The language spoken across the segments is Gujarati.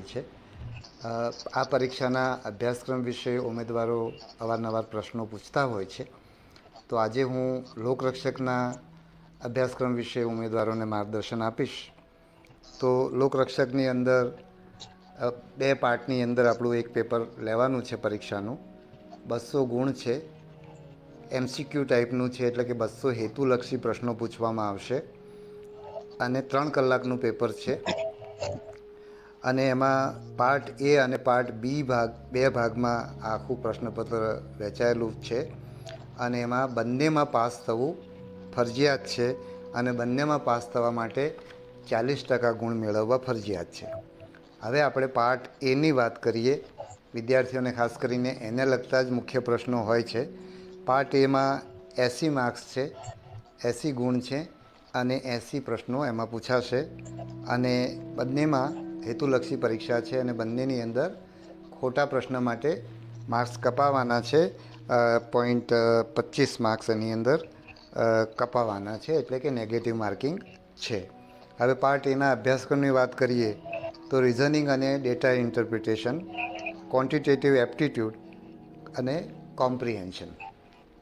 રહી છે. આ પરીક્ષાના અભ્યાસક્રમ વિશે ઉમેદવારો અવારનવાર પ્રશ્નો પૂછતા હોય છે. તો આજે હું લોકરક્ષકના અભ્યાસક્રમ વિશે ઉમેદવારોને માર્ગદર્શન આપીશ. તો લોકરક્ષકની અંદર બે પાર્ટની અંદર આપણું એક પેપર લેવાનું છે પરીક્ષાનું. 200 ગુણ છે. MCQ ટાઈપનું છે, એટલે કે 200 હેતુલક્ષી પ્રશ્નો પૂછવામાં આવશે અને 3 કલાકનું પેપર છે. અને એમાં પાર્ટ એ અને પાર્ટ બી બે ભાગમાં આખું પ્રશ્નપત્ર વહેંચાયેલું છે. અને એમાં બંનેમાં પાસ થવું ફરજિયાત છે અને બંનેમાં પાસ થવા માટે 40% ગુણ મેળવવા ફરજિયાત છે. હવે આપણે પાર્ટ એની વાત કરીએ. વિદ્યાર્થીઓને ખાસ કરીને એને લગતા જ મુખ્ય પ્રશ્નો હોય છે. પાર્ટ એમાં 80 માર્ક્સ છે, 80 ગુણ છે અને 80 પ્રશ્નો એમાં પૂછાશે. અને બંનેમાં હેતુલક્ષી પરીક્ષા છે અને બંનેની અંદર ખોટા પ્રશ્ન માટે માર્ક્સ કપાવવાના છે. 0.25 માર્ક્સ એની અંદર કપાવવાના છે, એટલે કે નેગેટિવ માર્કિંગ છે. હવે પાર્ટ એના અભ્યાસક્રમની વાત કરીએ તો રિઝનિંગ અને ડેટા ઇન્ટરપ્રિટેશન, ક્વોન્ટિટેટિવ એપ્ટિટ્યૂડ અને કોમ્પ્રિહેન્શન.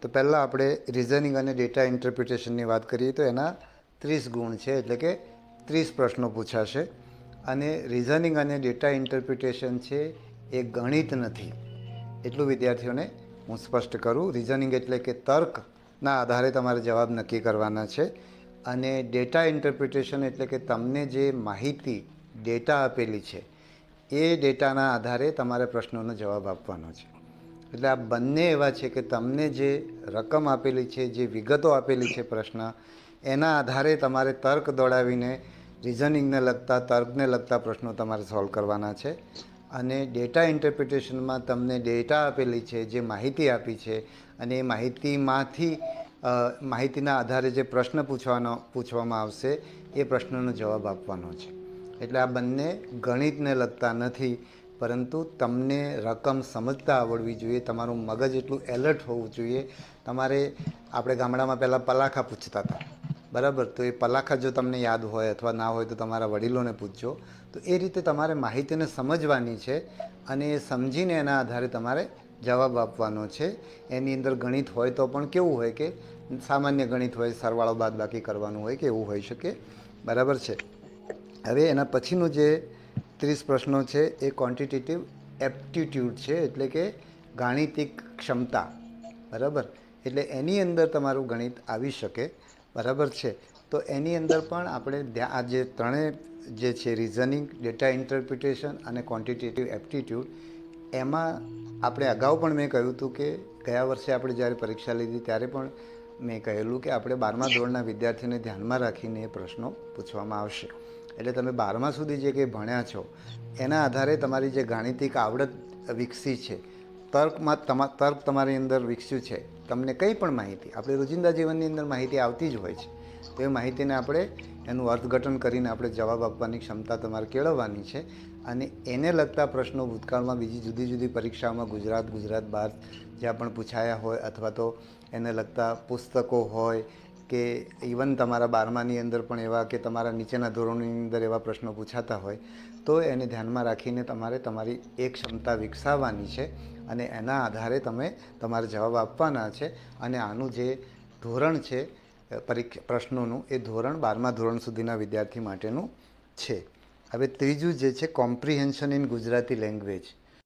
તો પહેલાં આપણે રિઝનિંગ અને ડેટા ઇન્ટરપ્રિટેશનની વાત કરીએ તો એના 30 ગુણ છે, એટલે કે 30 પ્રશ્નો પૂછાશે. અને રિઝનિંગ અને ડેટા ઇન્ટરપ્રિટેશન છે એ ગણિત નથી, એટલું વિદ્યાર્થીઓને હું સ્પષ્ટ કરું. રિઝનિંગ એટલે કે તર્કના આધારે તમારે જવાબ નક્કી કરવાના છે. અને ડેટા ઇન્ટરપ્રિટેશન એટલે કે તમને જે માહિતી ડેટા આપેલી છે એ ડેટાના આધારે તમારે પ્રશ્નોનો જવાબ આપવાનો છે. એટલે આ બંને એવા છે કે તમને જે રકમ આપેલી છે, જે વિગતો આપેલી છે પ્રશ્ન, એના આધારે તમારે તર્ક દોડાવીને રિઝનિંગને લગતા, તર્કને લગતા પ્રશ્નો તમારે સોલ્વ કરવાના છે. અને ડેટા ઇન્ટરપ્રિટેશનમાં તમને ડેટા આપેલી છે, જે માહિતી આપી છે, અને એ માહિતીના આધારે જે પ્રશ્ન પૂછવામાં આવશે એ પ્રશ્નનો જવાબ આપવાનો છે. એટલે આ બંને ગણિતને લગતા નથી, પરંતુ તમને રકમ સમજતા આવડવી જોઈએ. તમારું મગજ એટલું એલર્ટ હોવું જોઈએ. આપણે ગામડામાં પહેલાં પલાખા પૂછતા હતા, બરાબર? તો એ પલાખા જો તમને યાદ હોય અથવા ના હોય તો તમારા વડીલોને પૂછજો. તો એ રીતે તમારે માહિતીને સમજવાની છે અને એ સમજીને એના આધારે તમારે જવાબ આપવાનો છે. એની અંદર ગણિત હોય તો પણ કેવું હોય કે સામાન્ય ગણિત હોય, સરવાળો બાદબાકી કરવાનું હોય કે એવું હોઈ શકે, બરાબર છે? હવે એના પછીનું જે 30 પ્રશ્નો છે એ ક્વોન્ટિટેટિવ એપ્ટિટ્યૂડ છે, એટલે કે ગાણિતિક ક્ષમતા, બરાબર? એટલે એની અંદર તમારું ગણિત આવી શકે, બરાબર છે? તો એની અંદર પણ આપણે આ જે ત્રણેય જે છે રિઝનિંગ, ડેટા ઇન્ટરપ્રિટેશન અને ક્વોન્ટિટેટિવ એપ્ટિટ્યૂડ, એમાં આપણે અગાઉ પણ મેં કહ્યું હતું કે ગયા વર્ષે આપણે જ્યારે પરીક્ષા લીધી ત્યારે પણ મેં કહેલું કે આપણે 12મા ધોરણના વિદ્યાર્થીઓને ધ્યાનમાં રાખીને એ પ્રશ્નો પૂછવામાં આવશે. એટલે તમે 12મા સુધી જે કંઈ ભણ્યા છો એના આધારે તમારી જે ગાણિતિક આવડત વિકસી છે, તર્ક તમારી અંદર વિકસ્યું છે, તમને કંઈ પણ માહિતી, આપણે રોજિંદા જીવનની અંદર માહિતી આવતી જ હોય છે, તો એ માહિતીને આપણે એનું અર્થઘટન કરીને આપણે જવાબ આપવાની ક્ષમતા તમારે કેળવવાની છે. અને એને લગતા પ્રશ્નો ભૂતકાળમાં બીજી જુદી જુદી પરીક્ષાઓમાં ગુજરાત બહાર જ્યાં પણ પૂછાયા હોય, અથવા તો એને લગતા પુસ્તકો હોય કે ઇવન તમારા 12માની અંદર પણ એવા કે તમારા નીચેના ધોરણોની અંદર એવા પ્રશ્નો પૂછાતા હોય, તો એને ધ્યાનમાં રાખીને તમારે તમારી એ ક્ષમતા વિકસાવવાની છે અને એના આધારે તમે તમારે જવાબ આપવાના છે. અને આનું જે ધોરણ છે પ્રશ્નોનું, એ ધોરણ 12મા ધોરણ સુધીના વિદ્યાર્થી માટેનું છે. હવે ત્રીજું જે છે કોમ્પ્રિહેન્શન ઇન ગુજરાતી લેંગ્વેજ,